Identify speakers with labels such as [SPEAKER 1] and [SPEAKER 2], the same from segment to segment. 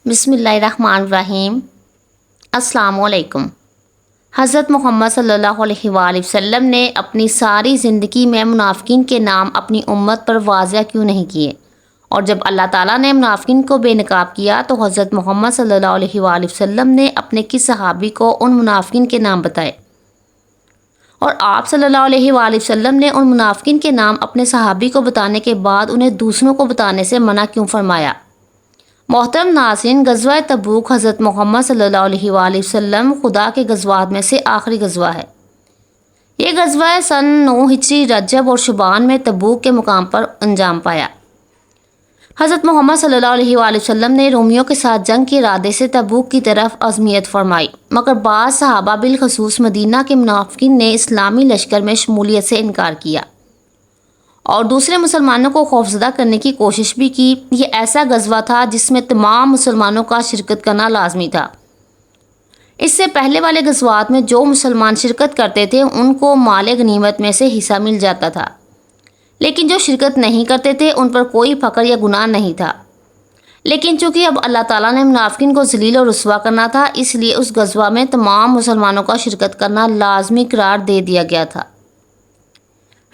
[SPEAKER 1] بسم اللہ الرحمن الرحیم۔ السلام علیکم۔ حضرت محمد صلی اللہ علیہ وآلہ وسلم نے اپنی ساری زندگی میں منافقین کے نام اپنی امت پر واضح کیوں نہیں کیے، اور جب اللہ تعالیٰ نے منافقین کو بے نقاب کیا تو حضرت محمد صلی اللہ علیہ وآلہ وسلم نے اپنے کس صحابی کو ان منافقین کے نام بتائے، اور آپ صلی اللہ علیہ وآلہ وسلم نے ان منافقین کے نام اپنے صحابی کو بتانے کے بعد انہیں دوسروں کو بتانے سے منع کیوں فرمایا؟ محترم ناظرین، غزوہ تبوک حضرت محمد صلی اللہ علیہ وآلہ وسلم خدا کے غزوات میں سے آخری غزوہ ہے۔ یہ غزوہ سن 9 ہجری رجب اور شعبان میں تبوک کے مقام پر انجام پایا۔ حضرت محمد صلی اللہ علیہ وآلہ وسلم نے رومیوں کے ساتھ جنگ کے ارادے سے تبوک کی طرف عزمیت فرمائی، مگر بعض صحابہ بالخصوص مدینہ کے منافقین نے اسلامی لشکر میں شمولیت سے انکار کیا اور دوسرے مسلمانوں کو خوفزدہ کرنے کی کوشش بھی کی۔ یہ ایسا غزوہ تھا جس میں تمام مسلمانوں کا شرکت کرنا لازمی تھا۔ اس سے پہلے والے غزوات میں جو مسلمان شرکت کرتے تھے ان کو مال غنیمت میں سے حصہ مل جاتا تھا، لیکن جو شرکت نہیں کرتے تھے ان پر کوئی فخر یا گناہ نہیں تھا۔ لیکن چونکہ اب اللہ تعالیٰ نے منافقین کو ذلیل اور رسوا کرنا تھا، اس لیے اس غزوہ میں تمام مسلمانوں کا شرکت کرنا لازمی قرار دے دیا گیا تھا۔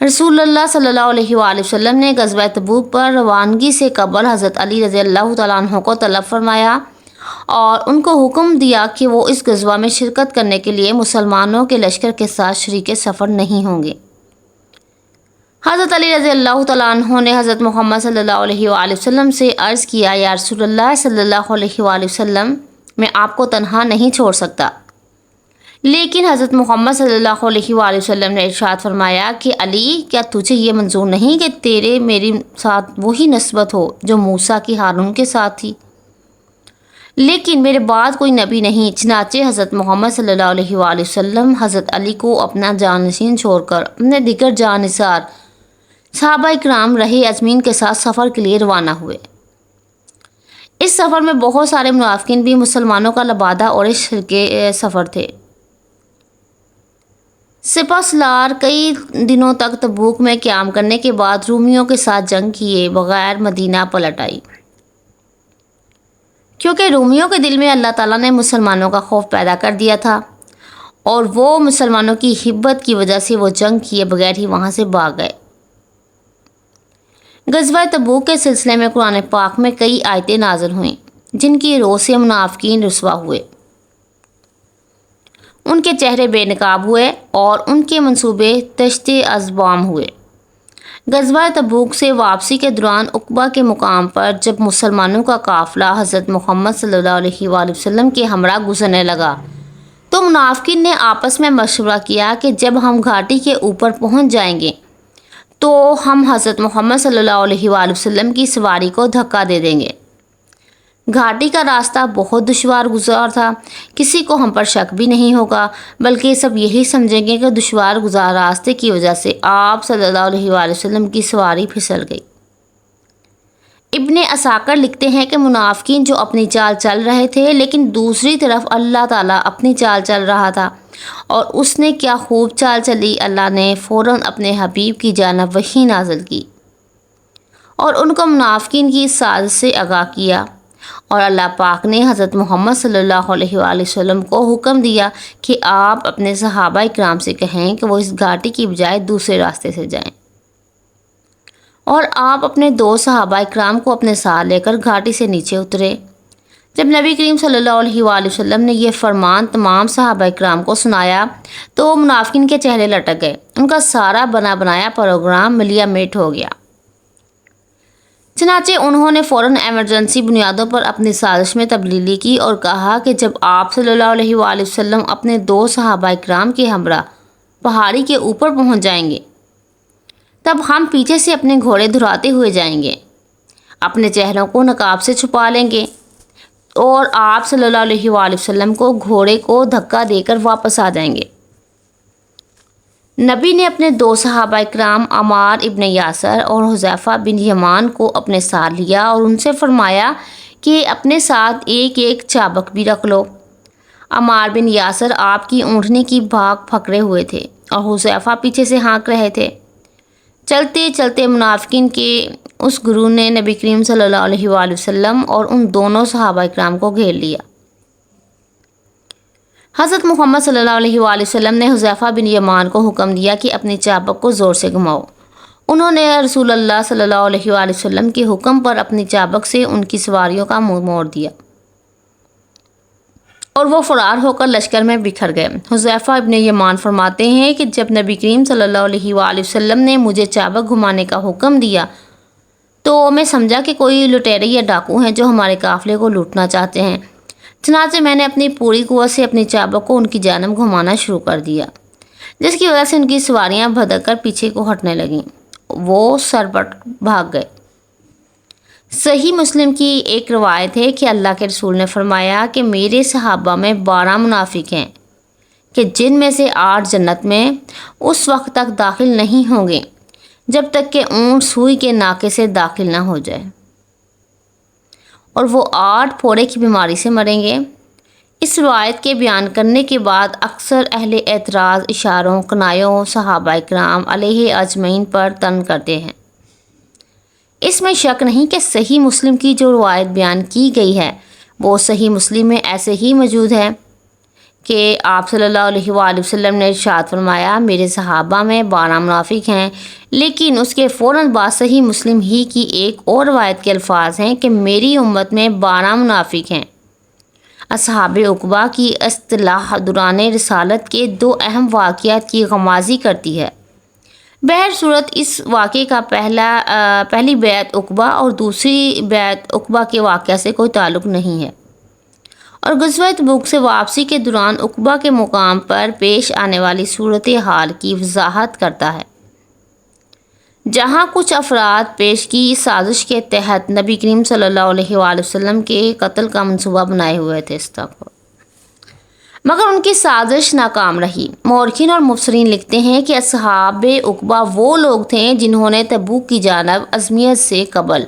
[SPEAKER 1] رسول اللہ صلی اللہ علیہ وآلہ وسلم نے غزوہ تبوک پر روانگی سے قبل حضرت علی رضی اللہ تعالیٰ عنہ کو طلب فرمایا اور ان کو حکم دیا کہ وہ اس غزوہ میں شرکت کرنے کے لیے مسلمانوں کے لشکر کے ساتھ شریک سفر نہیں ہوں گے۔ حضرت علی رضی اللہ تعالیٰ عنہ نے حضرت محمد صلی اللہ علیہ وآلہ وسلم سے عرض کیا، یا رسول اللہ صلی اللہ علیہ وآلہ وسلم، میں آپ کو تنہا نہیں چھوڑ سکتا۔ لیکن حضرت محمد صلی اللہ علیہ وآلہ وسلم نے ارشاد فرمایا کہ علی، کیا تجھے یہ منظور نہیں کہ تیرے میرے ساتھ وہی نسبت ہو جو موسیٰ کی ہارون کے ساتھ تھی؟ لیکن میرے بعد کوئی نبی نہیں۔ چنانچہ حضرت محمد صلی اللہ علیہ وآلہ وسلم حضرت علی کو اپنا جانشین چھوڑ کر اپنے دیگر جانثار صحابہ اکرام رہے ازمین کے ساتھ سفر کے لیے روانہ ہوئے۔ اس سفر میں بہت سارے منافقین بھی مسلمانوں کا لبادہ اور شرک سفر تھے۔ سپہ سالار کئی دنوں تک تبوک میں قیام کرنے کے بعد رومیوں کے ساتھ جنگ کیے بغیر مدینہ پلٹ آئی، کیونکہ رومیوں کے دل میں اللہ تعالیٰ نے مسلمانوں کا خوف پیدا کر دیا تھا اور وہ مسلمانوں کی حبت کی وجہ سے وہ جنگ کیے بغیر ہی وہاں سے بھاگ گئے۔ غزوہ تبوک کے سلسلے میں قرآن پاک میں کئی آیتیں نازل ہوئیں جن کی روح سے منافقین رسوا ہوئے، ان کے چہرے بے نقاب ہوئے اور ان کے منصوبے تشت ازبام ہوئے۔ غزوہ تبوک سے واپسی کے دوران عقبہ کے مقام پر جب مسلمانوں کا قافلہ حضرت محمد صلی اللہ علیہ وآلہ وسلم کے ہمراہ گزرنے لگا تو منافقین نے آپس میں مشورہ کیا کہ جب ہم گھاٹی کے اوپر پہنچ جائیں گے تو ہم حضرت محمد صلی اللہ علیہ وآلہ وسلم کی سواری کو دھکا دے دیں گے۔ گھاٹی کا راستہ بہت دشوار گزار تھا، کسی کو ہم پر شک بھی نہیں ہوگا، بلکہ سب یہی سمجھیں گے کہ دشوار گزار راستے کی وجہ سے آپ صلی اللہ علیہ وآلہ وسلم کی سواری پھسل گئی۔ ابن عساکر لکھتے ہیں کہ منافقین جو اپنی چال چل رہے تھے، لیکن دوسری طرف اللہ تعالیٰ اپنی چال چل رہا تھا، اور اس نے کیا خوب چال چلی، اللہ نے فوراً اپنے حبیب کی جانب وحی نازل کی اور ان کو منافقین کی سازش سے آگاہ کیا، اور اللہ پاک نے حضرت محمد صلی اللہ علیہ وآلہ وسلم کو حکم دیا کہ آپ اپنے صحابہ اکرام سے کہیں کہ وہ اس گھاٹی کی بجائے دوسرے راستے سے جائیں، اور آپ اپنے 2 صحابہ اکرام کو اپنے ساتھ لے کر گھاٹی سے نیچے اترے۔ جب نبی کریم صلی اللہ علیہ وآلہ وسلم نے یہ فرمان تمام صحابہ اکرام کو سنایا تو منافقین کے چہرے لٹک گئے، ان کا سارا بنا بنایا پروگرام ملیا میٹ ہو گیا۔ چنانچہ انہوں نے فوراً ایمرجنسی بنیادوں پر اپنی سازش میں تبدیلی کی اور کہا کہ جب آپ صلی اللہ علیہ وآلہ وسلم اپنے 2 صحابہ اکرام کے ہمراہ پہاڑی کے اوپر پہنچ جائیں گے تب ہم پیچھے سے اپنے گھوڑے دھراتے ہوئے جائیں گے، اپنے چہروں کو نقاب سے چھپا لیں گے اور آپ صلی اللہ علیہ وآلہ وسلم کو گھوڑے کو دھکا دے کر واپس آ جائیں گے۔ نبی نے اپنے 2 صحابہ اکرام عمار ابن یاسر اور حذیفہ بن یمان کو اپنے ساتھ لیا اور ان سے فرمایا کہ اپنے ساتھ ایک ایک چابک بھی رکھ لو۔ عمار بن یاسر آپ کی اونٹنی کی بھاگ پکڑے ہوئے تھے اور حذیفہ پیچھے سے ہانک رہے تھے۔ چلتے چلتے منافقین کے اس گروہ نے نبی کریم صلی اللہ علیہ وآلہ وسلم اور ان دونوں صحابہ اکرام کو گھیر لیا۔ حضرت محمد صلی اللہ علیہ وآلہ وسلم نے حذیفہ بن یمان کو حکم دیا کہ اپنی چابک کو زور سے گھماؤ۔ انہوں نے رسول اللہ صلی اللہ علیہ وآلہ وسلم کے حکم پر اپنی چابک سے ان کی سواریوں کا منہ موڑ دیا اور وہ فرار ہو کر لشکر میں بکھر گئے۔ حذیفہ ابن یمان فرماتے ہیں کہ جب نبی کریم صلی اللہ علیہ وآلہ وسلم نے مجھے چابک گھمانے کا حکم دیا تو میں سمجھا کہ کوئی لٹیرے یا ڈاکو ہیں جو ہمارے قافلے کو لوٹنا چاہتے ہیں۔ چنانچہ میں نے اپنی پوری قوت سے اپنی چابک کو ان کی جانب گھمانا شروع کر دیا، جس کی وجہ سے ان کی سواریاں بھدک کر پیچھے کو ہٹنے لگیں۔ وہ سرپٹ بھاگ گئے۔ صحیح مسلم کی ایک روایت ہے کہ اللہ کے رسول نے فرمایا کہ میرے صحابہ میں 12 منافق ہیں کہ جن میں سے 8 جنت میں اس وقت تک داخل نہیں ہوں گے جب تک کہ اونٹ سوئی کے ناکے سے داخل نہ ہو جائے، اور وہ 8 پھوڑے کی بیماری سے مریں گے۔ اس روایت کے بیان کرنے کے بعد اکثر اہل اعتراض اشاروں کنایوں صحابہ اکرام علیہ اجمعین پر تن کرتے ہیں۔ اس میں شک نہیں کہ صحیح مسلم کی جو روایت بیان کی گئی ہے وہ صحیح مسلم میں ایسے ہی موجود ہے کہ آپ صلی اللہ علیہ وآلہ وسلم نے ارشاد فرمایا میرے صحابہ میں 12 منافق ہیں، لیکن اس کے فوراً بعد صحیح مسلم ہی کی ایک اور روایت کے الفاظ ہیں کہ میری امت میں 12 منافق ہیں۔ اصحاب عقبہ کی اصطلاح دوران رسالت کے 2 اہم واقعات کی غمازی کرتی ہے۔ بہر صورت اس واقعے کا پہلی بیعت عقبہ اور دوسری بیعت عقبہ کے واقعہ سے کوئی تعلق نہیں ہے، اور غزوہ تبوک سے واپسی کے دوران عقبہ کے مقام پر پیش آنے والی صورتحال کی وضاحت کرتا ہے، جہاں کچھ افراد پیش کی سازش کے تحت نبی کریم صلی اللہ علیہ وآلہ وسلم کے قتل کا منصوبہ بنائے ہوئے تھے، مگر ان کی سازش ناکام رہی۔ مورخین اور مفسرین لکھتے ہیں کہ اصحاب عقبہ وہ لوگ تھے جنہوں نے تبوک کی جانب عزمیت سے قبل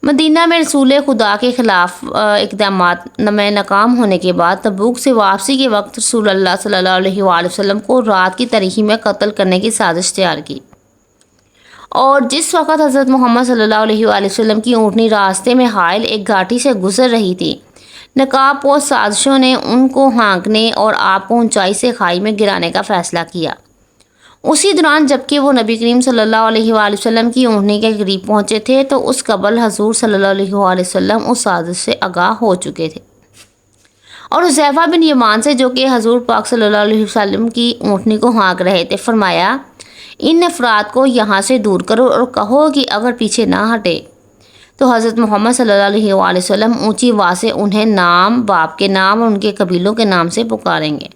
[SPEAKER 1] مدینہ میں رسول خدا کے خلاف اقدامات میں ناکام ہونے کے بعد تبوک سے واپسی کے وقت رسول اللہ صلی اللہ علیہ وآلہ وسلم کو رات کی تاریکی میں قتل کرنے کی سازش تیار کی، اور جس وقت حضرت محمد صلی اللہ علیہ وآلہ وسلم کی اونٹنی راستے میں حائل ایک گھاٹی سے گزر رہی تھی، نقاب پوش سازشوں نے ان کو ہانکنے اور آپ کو اونچائی سے کھائی میں گرانے کا فیصلہ کیا۔ اسی دوران جبکہ وہ نبی کریم صلی اللہ علیہ وآلہ وسلم کی اونٹنی کے قریب پہنچے تھے تو اس قبل حضور صلی اللہ علیہ وآلہ وسلم اس سازش سے آگاہ ہو چکے تھے، اور حذیفہ بن یمان سے جو کہ حضور پاک صلی اللہ علیہ وسلم کی اونٹنی کو ہانک رہے تھے فرمایا ان افراد کو یہاں سے دور کرو اور کہو کہ اگر پیچھے نہ ہٹے تو حضرت محمد صلی اللہ علیہ وآلہ وسلم اونچی آواز سے انہیں نام، باپ کے نام اور ان کے قبیلوں کے نام سے پکاریں گے۔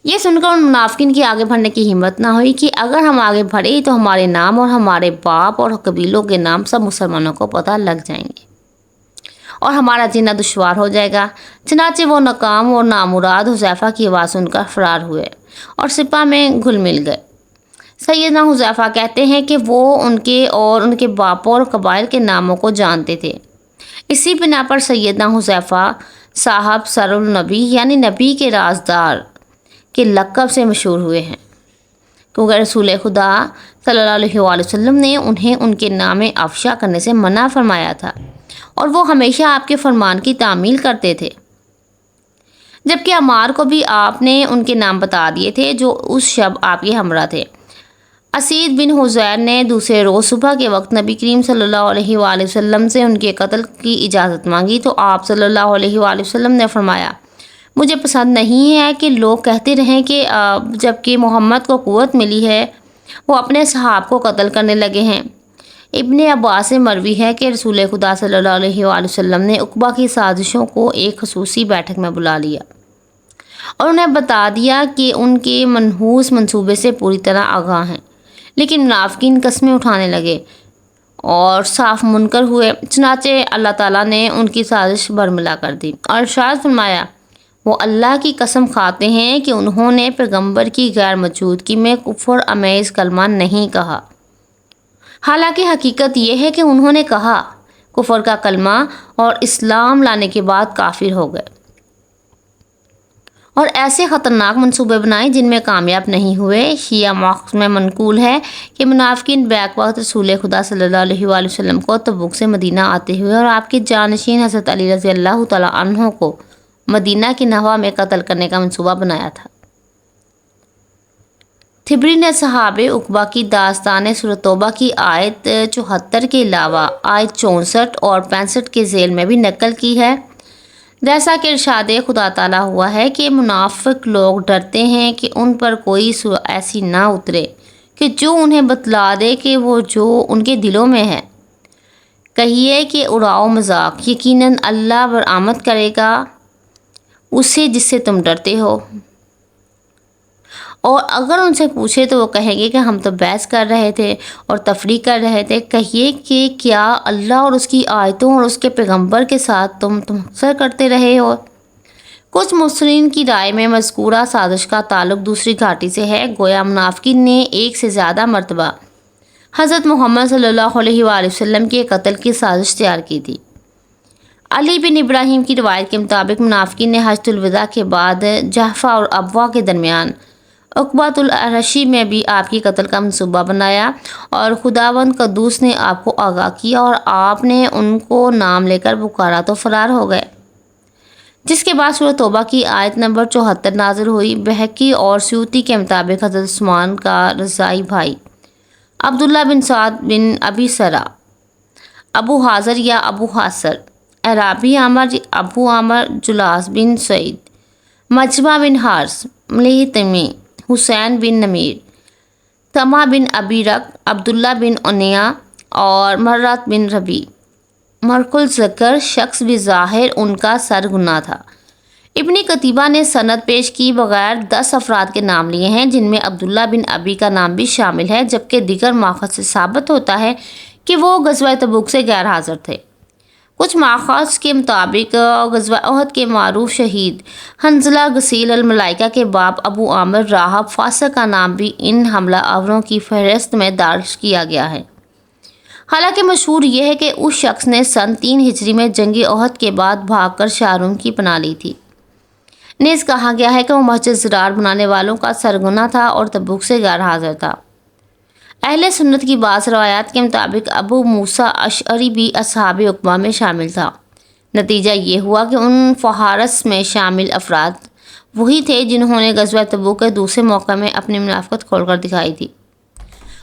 [SPEAKER 1] یہ سن کر ان منافقین کی آگے بڑھنے کی ہمت نہ ہوئی کہ اگر ہم آگے بڑھے تو ہمارے نام اور ہمارے باپ اور قبیلوں کے نام سب مسلمانوں کو پتہ لگ جائیں گے اور ہمارا جینا دشوار ہو جائے گا۔ چنانچہ وہ ناکام اور نامراد حذیفہ کی آواز سن کر فرار ہوئے اور سپاہ میں گھل مل گئے۔ سیدنا حذیفہ کہتے ہیں کہ وہ ان کے اور ان کے باپوں اور قبائل کے ناموں کو جانتے تھے۔ اسی بنا پر سیدنا حذیفہ صاحب سر النبی یعنی نبی کے رازدار کے لقب سے مشہور ہوئے ہیں، کیونکہ رسول خدا صلی اللہ علیہ وآلہ وسلم نے انہیں ان کے نام افشا کرنے سے منع فرمایا تھا، اور وہ ہمیشہ آپ کے فرمان کی تعمیل کرتے تھے، جبکہ عمار کو بھی آپ نے ان کے نام بتا دیے تھے جو اس شب آپ کے ہمراہ تھے۔ اسید بن حذیر نے دوسرے روز صبح کے وقت نبی کریم صلی اللہ علیہ وآلہ وسلم سے ان کے قتل کی اجازت مانگی تو آپ صلی اللہ علیہ وآلہ وسلم نے فرمایا مجھے پسند نہیں ہے کہ لوگ کہتے رہیں کہ جب کہ محمد کو قوت ملی ہے وہ اپنے صحاب کو قتل کرنے لگے ہیں۔ ابن عباس سے مروی ہے کہ رسول خدا صلی اللہ علیہ وآلہ وسلم نے عقبہ کی سازشوں کو ایک خصوصی بیٹھک میں بلا لیا اور انہیں بتا دیا کہ ان کے منحوس منصوبے سے پوری طرح آگاہ ہیں، لیکن منافقین قسمیں اٹھانے لگے اور صاف منکر ہوئے۔ چنانچہ اللہ تعالیٰ نے ان کی سازش برملا کر دی اور ارشاد فرمایا وہ اللہ کی قسم کھاتے ہیں کہ انہوں نے پیغمبر کی غیر موجودگی میں کفر امیز کلمہ نہیں کہا، حالانکہ حقیقت یہ ہے کہ انہوں نے کہا کفر کا کلمہ اور اسلام لانے کے بعد کافر ہو گئے، اور ایسے خطرناک منصوبے بنائے جن میں کامیاب نہیں ہوئے۔ شیعہ مؤرخ میں منقول ہے کہ منافقین بیک وقت رسول خدا صلی اللہ علیہ وآلہ وسلم کو تبوک سے مدینہ آتے ہوئے اور آپ کے جانشین حضرت علی رضی اللہ تعالیٰ عنہ کو مدینہ کی نحو میں قتل کرنے کا منصوبہ بنایا تھا۔ طبری نے صحابہ عقبہ کی داستان سورۃ توبہ کی آیت 74 کے علاوہ آیت 64 اور 65 کے ذیل میں بھی نقل کی ہے، جیسا کہ ارشاد خدا تعالیٰ ہوا ہے کہ منافق لوگ ڈرتے ہیں کہ ان پر کوئی سورہ ایسی نہ اترے کہ جو انہیں بتلا دے کہ وہ جو ان کے دلوں میں ہے۔ کہیے کہ اڑاؤ مذاق، یقیناً اللہ برآمد کرے گا اسے جس سے تم ڈرتے ہو۔ اور اگر ان سے پوچھے تو وہ کہیں گے کہ ہم تو بحث کر رہے تھے اور تفریح کر رہے تھے۔ کہیے کہ کیا اللہ اور اس کی آیتوں اور اس کے پیغمبر کے ساتھ تم اکثر کرتے رہے ہو؟ کچھ مفسرین کی رائے میں مذکورہ سازش کا تعلق دوسری گھاٹی سے ہے، گویا منافقین نے ایک سے زیادہ مرتبہ حضرت محمد صلی اللہ علیہ وآلہ وسلم کے قتل کی سازش تیار کی تھی۔ علی بن ابراہیم کی روایت کے مطابق منافقین نے حجۃ الوداع کے بعد جحفہ اور ابوا کے درمیان عقبۃ الرشی میں بھی آپ کی قتل کا منصوبہ بنایا، اور خداوند قدوس نے آپ کو آگاہ کیا اور آپ نے ان کو نام لے کر پکارا تو فرار ہو گئے، جس کے بعد سورۃ توبہ کی آیت نمبر 74 نازل ہوئی۔ بہقی اور سیوطی کے مطابق حضرت عثمان کا رضاعی بھائی عبداللہ بن سعد بن ابی سرا، ابو حاضر یا ابو حاصر، عرابی عامر ابو عامر، جلاس بن سعید، مجمع بن حارث، ملیح تیمی، حسین بن نمیر، تما بن ابی رق، عبداللہ بن عنیہ اور مرات بن ربی، مرکل ذکر شخص بظاہر ان کا سرغنہ تھا۔ ابن قتیبہ نے سند پیش کی بغیر 10 افراد کے نام لیے ہیں، جن میں عبداللہ بن ابی کا نام بھی شامل ہے، جبکہ دیگر ماخذ سے ثابت ہوتا ہے کہ وہ غزوہ تبوک سے غیر حاضر تھے۔ کچھ ماخذ کے مطابق غزوہ احد کے معروف شہید حنظلہ غسیل الملائکہ کے باپ ابو عامر راہب فاسق کا نام بھی ان حملہ آوروں کی فہرست میں درج کیا گیا ہے۔ حالانکہ مشہور یہ ہے کہ اس شخص نے سن 3 ہجری میں جنگ احد کے بعد بھاگ کر شاروم کی پناہ لی تھی۔ نیز کہا گیا ہے کہ وہ مسجد زرار بنانے والوں کا سرغنہ تھا اور تبوک سے غیر حاضر تھا۔ اہل سنت کی بعض روایات کے مطابق ابو موسیٰ اشعری بھی اصحاب عقبہ میں شامل تھا۔ نتیجہ یہ ہوا کہ ان فہارس میں شامل افراد وہی تھے جنہوں نے غزوہ تبوک کے دوسرے موقع میں اپنی منافقت کھول کر دکھائی تھی،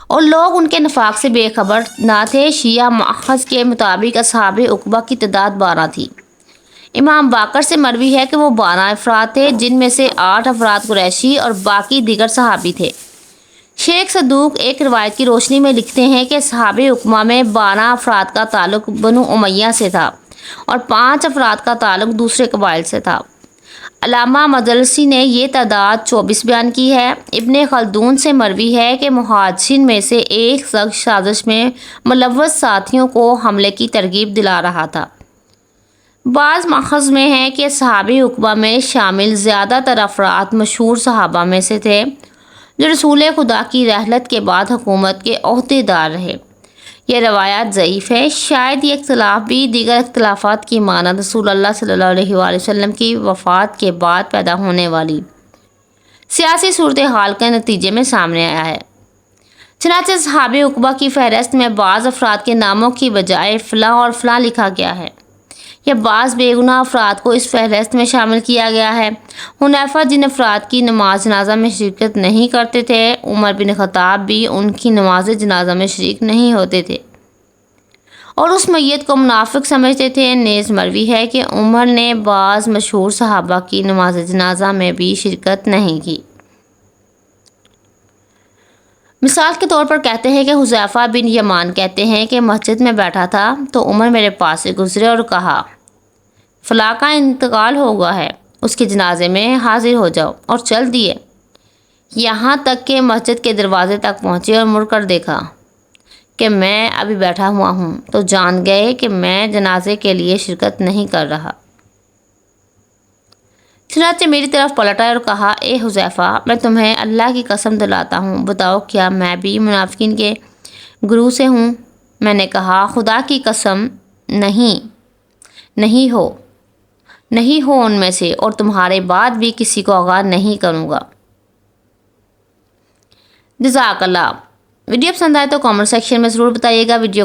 [SPEAKER 1] اور لوگ ان کے نفاق سے بے خبر نہ تھے۔ شیعہ مؤخذ کے مطابق اصحاب عقبہ کی تعداد 12 تھی۔ امام باقر سے مروی ہے کہ وہ 12 افراد تھے، جن میں سے 8 افراد قریشی اور باقی دیگر صحابی تھے۔ شیخ صدوق ایک روایت کی روشنی میں لکھتے ہیں کہ اصحاب عقبہ میں 12 افراد کا تعلق بنو امیہ سے تھا اور 5 افراد کا تعلق دوسرے قبائل سے تھا۔ علامہ مدرسی نے یہ تعداد 24 بیان کی ہے۔ ابن خلدون سے مروی ہے کہ مہاجرین میں سے ایک شخص سازش میں ملوث ساتھیوں کو حملے کی ترغیب دلا رہا تھا۔ بعض ماخذ میں ہے کہ اصحاب عقبہ میں شامل زیادہ تر افراد مشہور صحابہ میں سے تھے جو رسول خدا کی رحلت کے بعد حکومت کے عہدے دار رہے۔ یہ روایات ضعیف ہے۔ شاید یہ اختلاف بھی دیگر اختلافات کی مانند رسول اللہ صلی اللہ علیہ وآلہ وسلم کی وفات کے بعد پیدا ہونے والی سیاسی صورتحال کے نتیجے میں سامنے آیا ہے۔ چنانچہ اصحاب عقبہ کی فہرست میں بعض افراد کے ناموں کی بجائے فلاں اور فلاں لکھا گیا ہے، یا بعض بے گناہ افراد کو اس فہرست میں شامل کیا گیا ہے۔ حنیفہ جن افراد کی نماز جنازہ میں شرکت نہیں کرتے تھے، عمر بن خطاب بھی ان کی نماز جنازہ میں شریک نہیں ہوتے تھے اور اس میت کو منافق سمجھتے تھے۔ نیز مروی ہے کہ عمر نے بعض مشہور صحابہ کی نماز جنازہ میں بھی شرکت نہیں کی۔ مثال کے طور پر کہتے ہیں کہ حذیفہ بن یمان کہتے ہیں کہ مسجد میں بیٹھا تھا تو عمر میرے پاس سے گزرے اور کہا، فلاں کا انتقال ہو گیا ہے، اس کے جنازے میں حاضر ہو جاؤ، اور چل دیے، یہاں تک کہ مسجد کے دروازے تک پہنچے اور مڑ کر دیکھا کہ میں ابھی بیٹھا ہوا ہوں تو جان گئے کہ میں جنازے کے لیے شرکت نہیں کر رہا۔ چنانچہ میری طرف پلٹا اور کہا، اے حذیفہ، میں تمہیں اللہ کی قسم دلاتا ہوں، بتاؤ کیا میں بھی منافقین کے گروہ سے ہوں؟ میں نے کہا، خدا کی قسم نہیں ہو، نہیں ہو ان میں سے، اور تمہارے بعد بھی کسی کو آگاہ نہیں کروں گا۔ جزاک اللہ۔ ویڈیو پسند آئے تو کامنٹ سیکشن میں ضرور بتائیے گا۔ ویڈیو